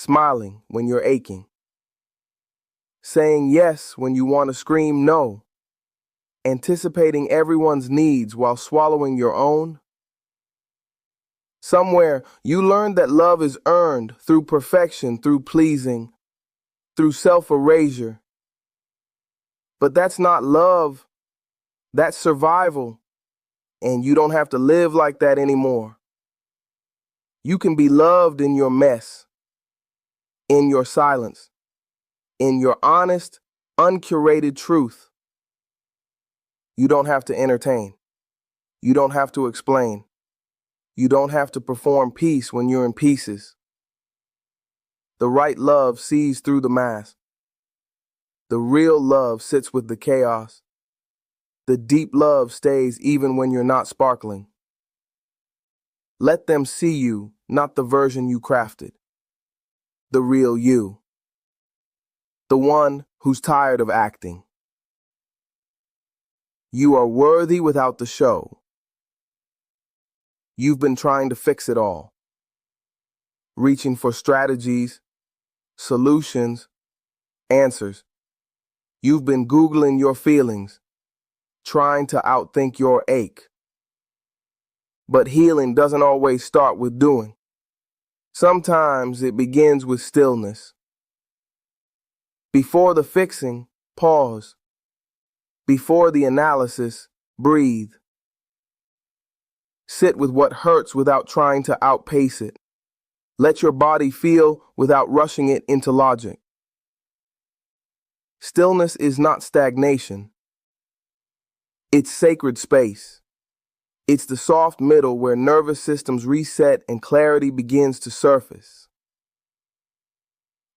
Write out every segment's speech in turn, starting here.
smiling when you're aching, saying yes when you want to scream no, anticipating everyone's needs while swallowing your own. Somewhere, you learned that love is earned through perfection, through pleasing, through self-erasure. But that's not love, that's survival, and you don't have to live like that anymore. You can be loved in your mess, in your silence, in your honest, uncurated truth. You don't have to entertain. You don't have to explain. You don't have to perform peace when you're in pieces. The right love sees through the mask. The real love sits with the chaos. The deep love stays even when you're not sparkling. Let them see you, not the version you crafted. The real you. The one who's tired of acting. You are worthy without the show. You've been trying to fix it all, reaching for strategies, solutions, answers. You've been Googling your feelings, trying to outthink your ache. But healing doesn't always start with doing. Sometimes it begins with stillness. Before the fixing, pause. Before the analysis, breathe. Sit with what hurts without trying to outpace it. Let your body feel without rushing it into logic. Stillness is not stagnation. It's sacred space. It's the soft middle where nervous systems reset and clarity begins to surface.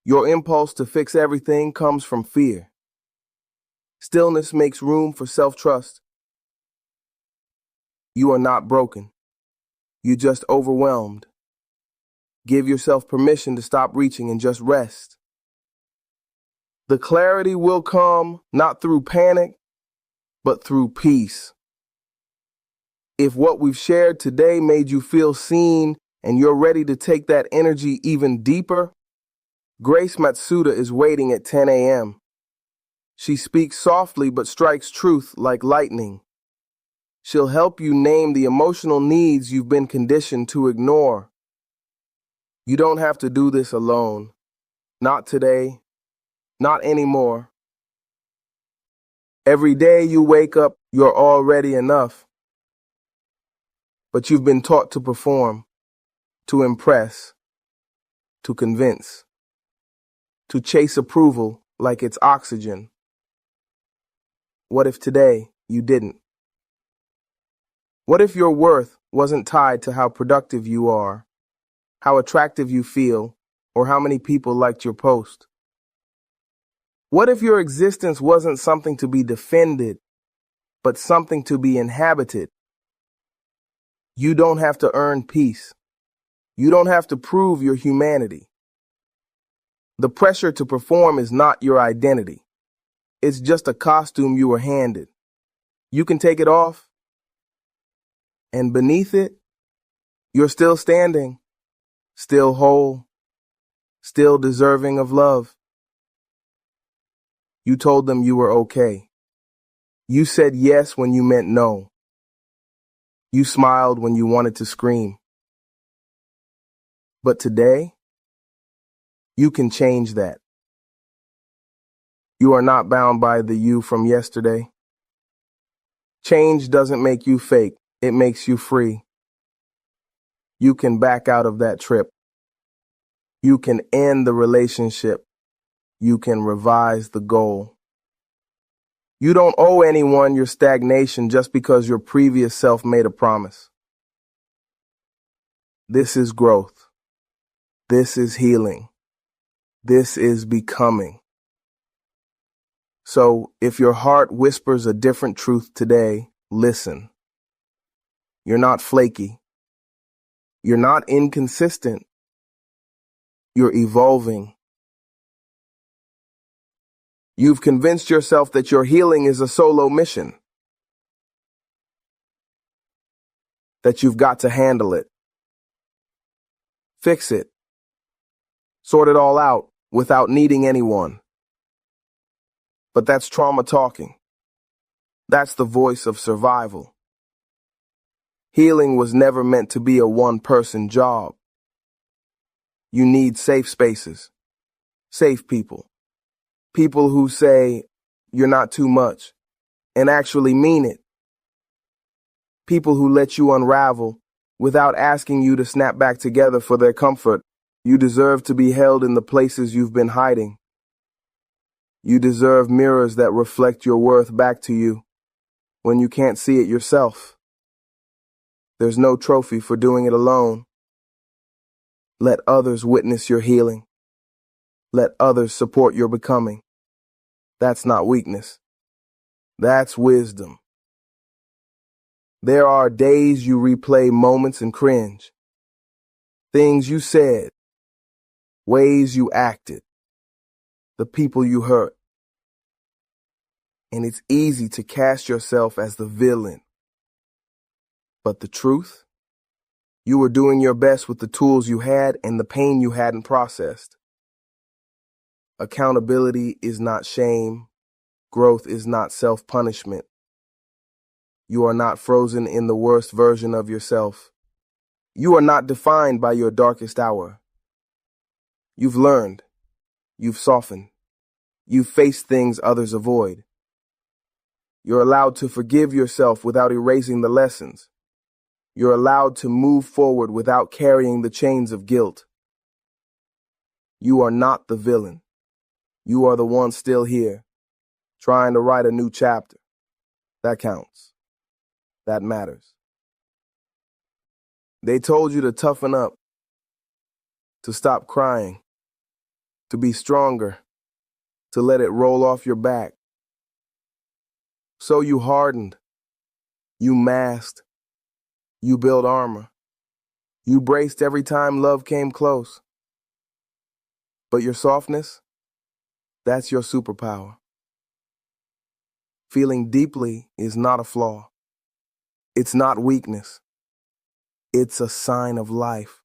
Your impulse to fix everything comes from fear. Stillness makes room for self-trust. You are not broken. You're just overwhelmed. Give yourself permission to stop reaching and just rest. The clarity will come not through panic, but through peace. If what we've shared today made you feel seen and you're ready to take that energy even deeper, Grace Matsuda is waiting at 10 a.m. She speaks softly but strikes truth like lightning. She'll help you name the emotional needs you've been conditioned to ignore. You don't have to do this alone. Not today. Not anymore. Every day you wake up, you're already enough. But you've been taught to perform, to impress, to convince, to chase approval like it's oxygen. What if today you didn't? What if your worth wasn't tied to how productive you are, how attractive you feel, or how many people liked your post? What if your existence wasn't something to be defended, but something to be inhabited? You don't have to earn peace. You don't have to prove your humanity. The pressure to perform is not your identity. It's just a costume you were handed. You can take it off. And beneath it, you're still standing, still whole, still deserving of love. You told them you were okay. You said yes when you meant no. You smiled when you wanted to scream. But today, you can change that. You are not bound by the you from yesterday. Change doesn't make you fake. It makes you free. You can back out of that trip. You can end the relationship. You can revise the goal. You don't owe anyone your stagnation just because your previous self made a promise. This is growth. This is healing. This is becoming. So if your heart whispers a different truth today, listen. You're not flaky. You're not inconsistent. You're evolving. You've convinced yourself that your healing is a solo mission, that you've got to handle it, fix it, sort it all out without needing anyone. But that's trauma talking. That's the voice of survival. Healing was never meant to be a one-person job. You need safe spaces, safe people, people who say, "You're not too much," and actually mean it. People who let you unravel without asking you to snap back together for their comfort. You deserve to be held in the places you've been hiding. You deserve mirrors that reflect your worth back to you when you can't see it yourself. There's no trophy for doing it alone. Let others witness your healing. Let others support your becoming. That's not weakness. That's wisdom. There are days you replay moments and cringe. Things you said, ways you acted, the people you hurt. And it's easy to cast yourself as the villain. But the truth? You were doing your best with the tools you had and the pain you hadn't processed. Accountability is not shame. Growth is not self-punishment. You are not frozen in the worst version of yourself. You are not defined by your darkest hour. You've learned. You've softened. You've faced things others avoid. You're allowed to forgive yourself without erasing the lessons. You're allowed to move forward without carrying the chains of guilt. You are not the villain. You are the one still here, trying to write a new chapter. That counts. That matters. They told you to toughen up, to stop crying, to be stronger, to let it roll off your back. So you hardened, you masked, you built armor, you braced every time love came close. But your softness, that's your superpower. Feeling deeply is not a flaw. It's not weakness. It's a sign of life.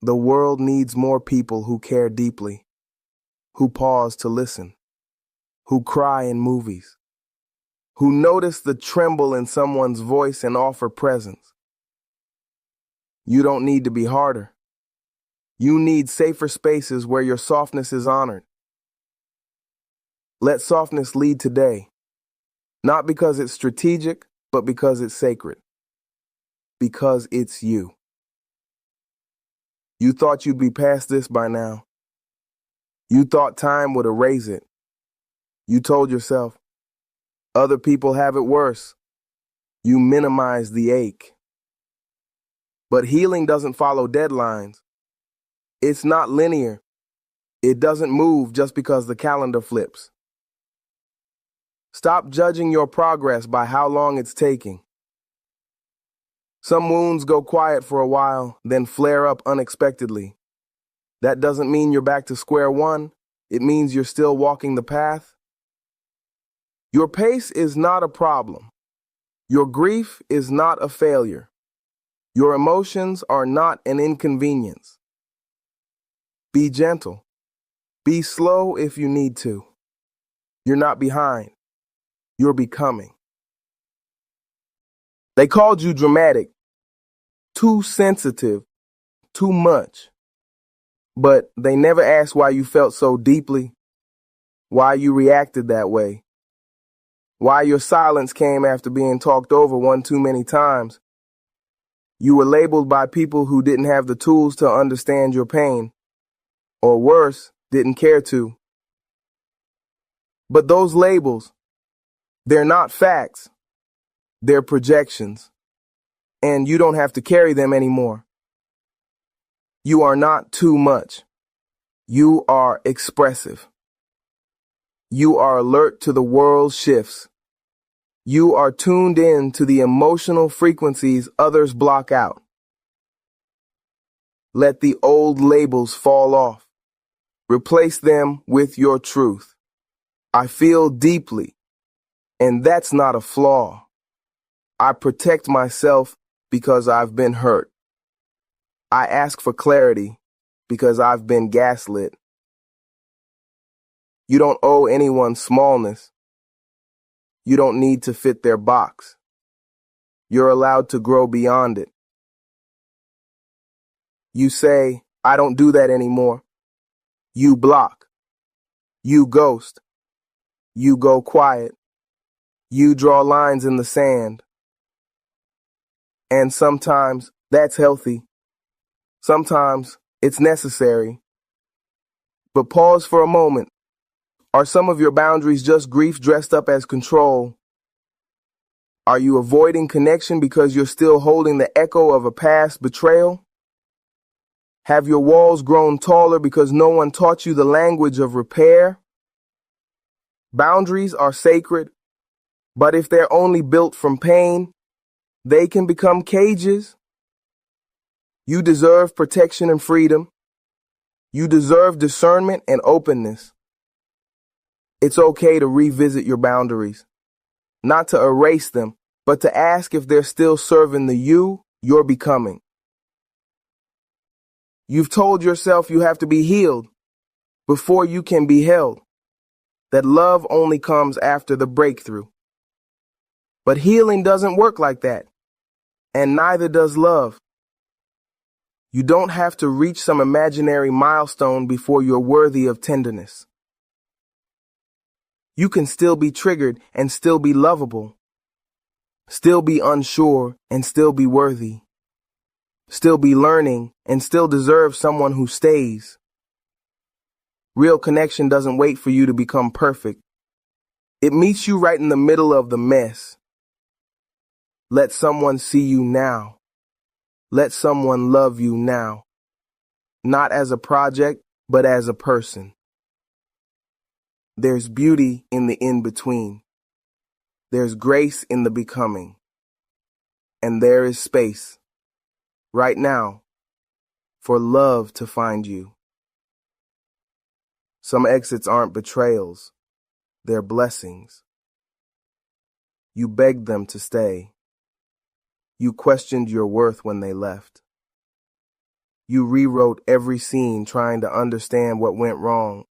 The world needs more people who care deeply, who pause to listen, who cry in movies, who notice the tremble in someone's voice and offer presence. You don't need to be harder. You need safer spaces where your softness is honored. Let softness lead today, not because it's strategic, but because it's sacred. Because it's you. You thought you'd be past this by now. You thought time would erase it. You told yourself, other people have it worse. You minimized the ache. But healing doesn't follow deadlines. It's not linear. It doesn't move just because the calendar flips. Stop judging your progress by how long it's taking. Some wounds go quiet for a while, then flare up unexpectedly. That doesn't mean you're back to square one. It means you're still walking the path. Your pace is not a problem. Your grief is not a failure. Your emotions are not an inconvenience. Be gentle. Be slow if you need to. You're not behind. You're becoming. They called you dramatic, too sensitive, too much. But they never asked why you felt so deeply, why you reacted that way, why your silence came after being talked over one too many times. You were labeled by people who didn't have the tools to understand your pain, or worse, didn't care to. But those labels, they're not facts. They're projections. And you don't have to carry them anymore. You are not too much. You are expressive. You are alert to the world's shifts. You are tuned in to the emotional frequencies others block out. Let the old labels fall off. Replace them with your truth. I feel deeply, and that's not a flaw. I protect myself because I've been hurt. I ask for clarity because I've been gaslit. You don't owe anyone smallness. You don't need to fit their box. You're allowed to grow beyond it. You say, I don't do that anymore. You block. You ghost. You go quiet. You draw lines in the sand. And sometimes that's healthy. Sometimes it's necessary. But pause for a moment. Are some of your boundaries just grief dressed up as control? Are you avoiding connection because you're still holding the echo of a past betrayal? Have your walls grown taller because no one taught you the language of repair? Boundaries are sacred, but if they're only built from pain, they can become cages. You deserve protection and freedom. You deserve discernment and openness. It's okay to revisit your boundaries, not to erase them, but to ask if they're still serving the you you're becoming. You've told yourself you have to be healed before you can be held, that love only comes after the breakthrough. But healing doesn't work like that, and neither does love. You don't have to reach some imaginary milestone before you're worthy of tenderness. You can still be triggered and still be lovable, still be unsure and still be worthy, still be learning and still deserve someone who stays. Real connection doesn't wait for you to become perfect. It meets you right in the middle of the mess. Let someone see you now. Let someone love you now. Not as a project, but as a person. There's beauty in the in-between. There's grace in the becoming. And there is space, right now, for love to find you. Some exits aren't betrayals. They're blessings. You begged them to stay. You questioned your worth when they left. You rewrote every scene trying to understand what went wrong.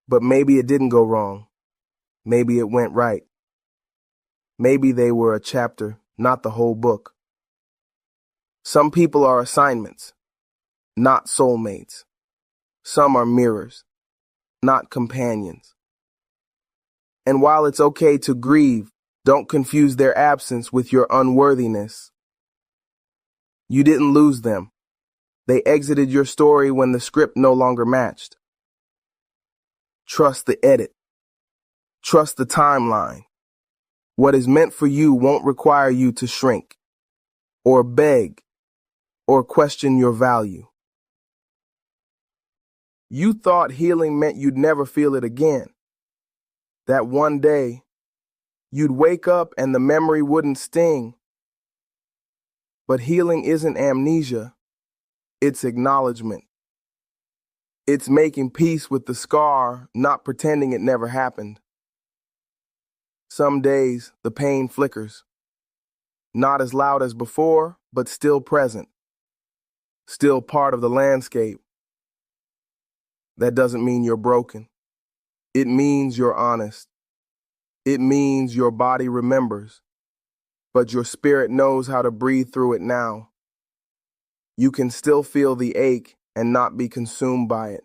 But maybe it didn't go wrong. Maybe it went right. Maybe they were a chapter, not the whole book. Some people are assignments, not soulmates. Some are mirrors, not companions. And while it's okay to grieve, don't confuse their absence with your unworthiness. You didn't lose them. They exited your story when the script no longer matched. Trust the edit. Trust the timeline. What is meant for you won't require you to shrink, or beg, or question your value. You thought healing meant you'd never feel it again. That one day, you'd wake up and the memory wouldn't sting. But healing isn't amnesia. It's acknowledgement. It's making peace with the scar, not pretending it never happened. Some days, the pain flickers. Not as loud as before, but still present. Still part of the landscape. That doesn't mean you're broken. It means you're honest. It means your body remembers, but your spirit knows how to breathe through it now. You can still feel the ache and not be consumed by it.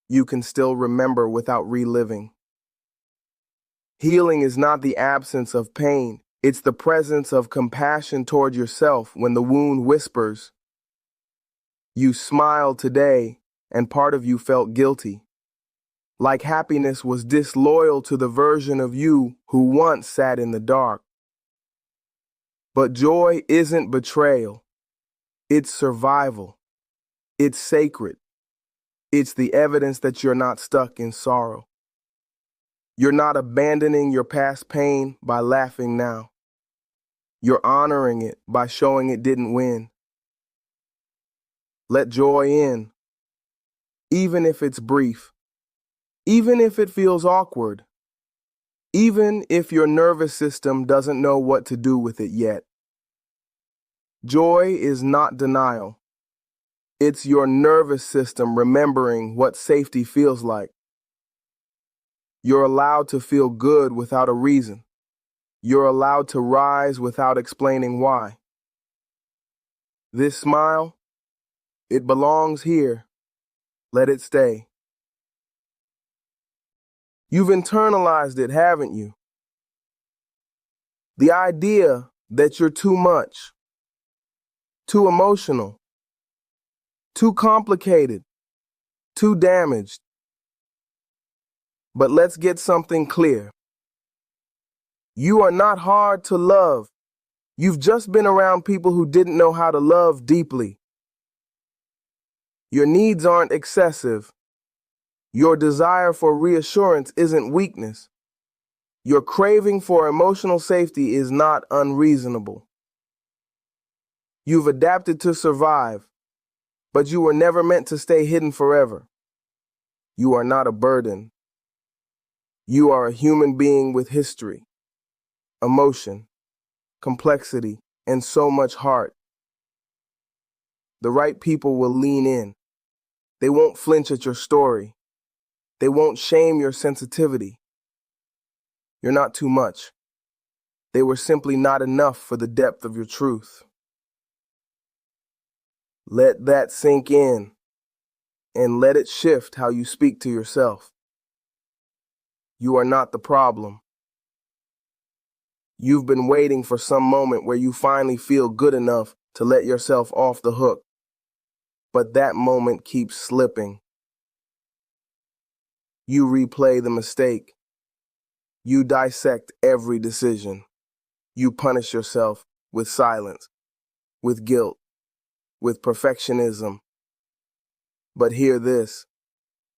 You can still remember without reliving. Healing is not the absence of pain. It's the presence of compassion toward yourself when the wound whispers. You smiled today, and part of you felt guilty. Like happiness was disloyal to the version of you who once sat in the dark. But joy isn't betrayal. It's survival. It's sacred. It's the evidence that you're not stuck in sorrow. You're not abandoning your past pain by laughing now. You're honoring it by showing it didn't win. Let joy in, even if it's brief. Even if it feels awkward, even if your nervous system doesn't know what to do with it yet. Joy is not denial. It's your nervous system remembering what safety feels like. You're allowed to feel good without a reason. You're allowed to rise without explaining why. This smile, it belongs here. Let it stay. You've internalized it, haven't you? The idea that you're too much, too emotional, too complicated, too damaged. But let's get something clear. You are not hard to love. You've just been around people who didn't know how to love deeply. Your needs aren't excessive. Your desire for reassurance isn't weakness. Your craving for emotional safety is not unreasonable. You've adapted to survive, but you were never meant to stay hidden forever. You are not a burden. You are a human being with history, emotion, complexity, and so much heart. The right people will lean in. They won't flinch at your story. They won't shame your sensitivity. You're not too much. They were simply not enough for the depth of your truth. Let that sink in, and let it shift how you speak to yourself. You are not the problem. You've been waiting for some moment where you finally feel good enough to let yourself off the hook. But that moment keeps slipping. You replay the mistake. You dissect every decision. You punish yourself with silence, with guilt, with perfectionism. But hear this,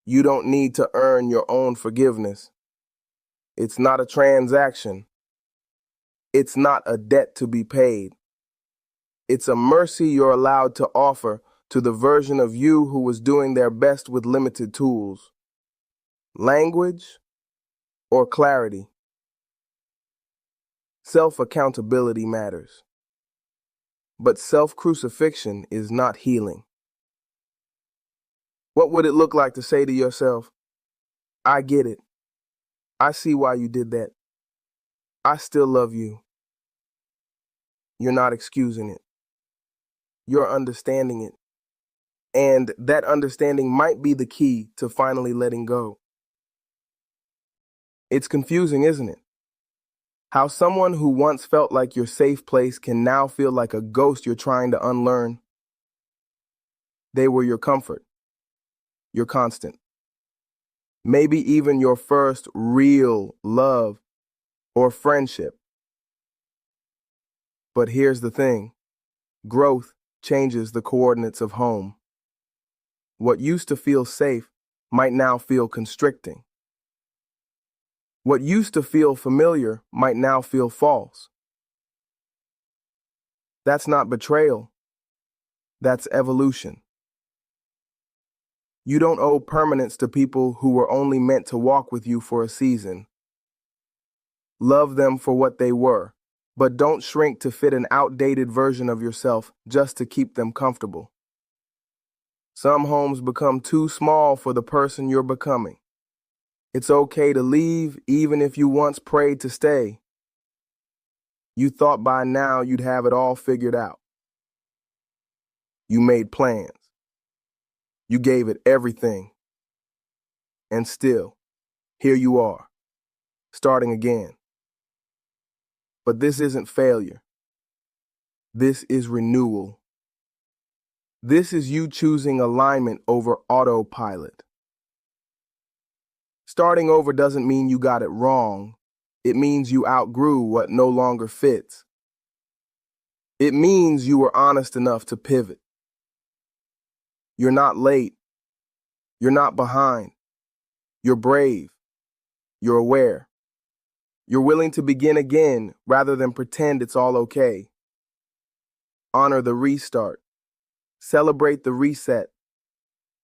you don't need to earn your own forgiveness. It's not a transaction. It's not a debt to be paid. It's a mercy you're allowed to offer to the version of you who was doing their best with limited tools. Language or clarity. Self-accountability matters. But self-crucifixion is not healing. What would it look like to say to yourself, I get it. I see why you did that. I still love you. You're not excusing it. You're understanding it. And that understanding might be the key to finally letting go. It's confusing, isn't it? How someone who once felt like your safe place can now feel like a ghost you're trying to unlearn. They were your comfort, your constant, maybe even your first real love or friendship. But here's the thing, growth changes the coordinates of home. What used to feel safe might now feel constricting. What used to feel familiar might now feel false. That's not betrayal. That's evolution. You don't owe permanence to people who were only meant to walk with you for a season. Love them for what they were, but don't shrink to fit an outdated version of yourself just to keep them comfortable. Some homes become too small for the person you're becoming. It's okay to leave even if you once prayed to stay. You thought by now you'd have it all figured out. You made plans. You gave it everything. And still, here you are, starting again. But this isn't failure. This is renewal. This is you choosing alignment over autopilot. Starting over doesn't mean you got it wrong. It means you outgrew what no longer fits. It means you were honest enough to pivot. You're not late. You're not behind. You're brave. You're aware. You're willing to begin again rather than pretend it's all okay. Honor the restart. Celebrate the reset.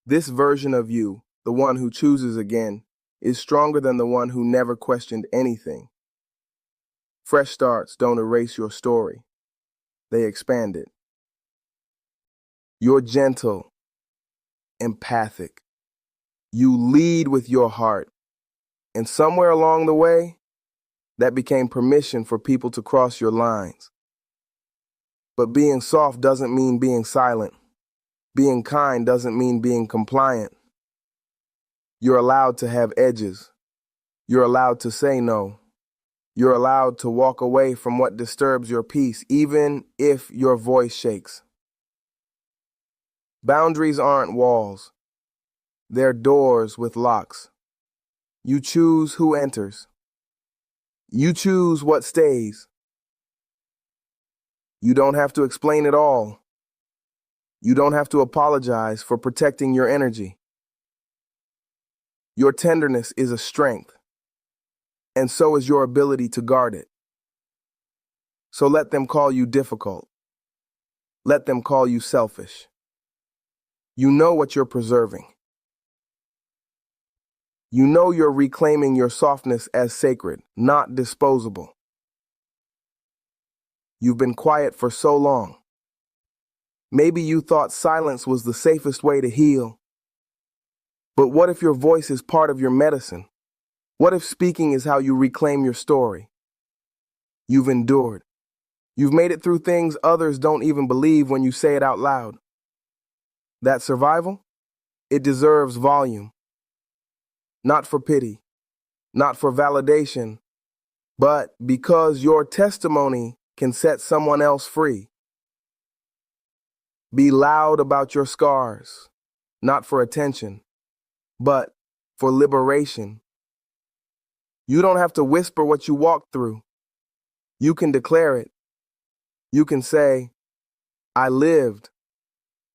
This version of you, the one who chooses again, is stronger than the one who never questioned anything. Fresh starts don't erase your story. They expand it. You're gentle. empathic. You lead with your heart. And somewhere along the way, that became permission for people to cross your lines. But being soft doesn't mean being silent. Being kind doesn't mean being compliant. You're allowed to have edges. You're allowed to say no. You're allowed to walk away from what disturbs your peace, even if your voice shakes. Boundaries aren't walls. They're doors with locks. You choose who enters. You choose what stays. You don't have to explain it all. You don't have to apologize for protecting your energy. Your tenderness is a strength, and so is your ability to guard it. So let them call you difficult. Let them call you selfish. You know what you're preserving. You know you're reclaiming your softness as sacred, not disposable. You've been quiet for so long. Maybe you thought silence was the safest way to heal. But what if your voice is part of your medicine? What if speaking is how you reclaim your story? You've endured. You've made it through things others don't even believe when you say it out loud. That survival? It deserves volume. Not for pity, not for validation, but because your testimony can set someone else free. Be loud about your scars, not for attention, but for liberation. You don't have to whisper what you walked through. You can declare it. You can say, I lived,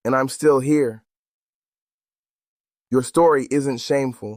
and I'm still here. Your story isn't shameful.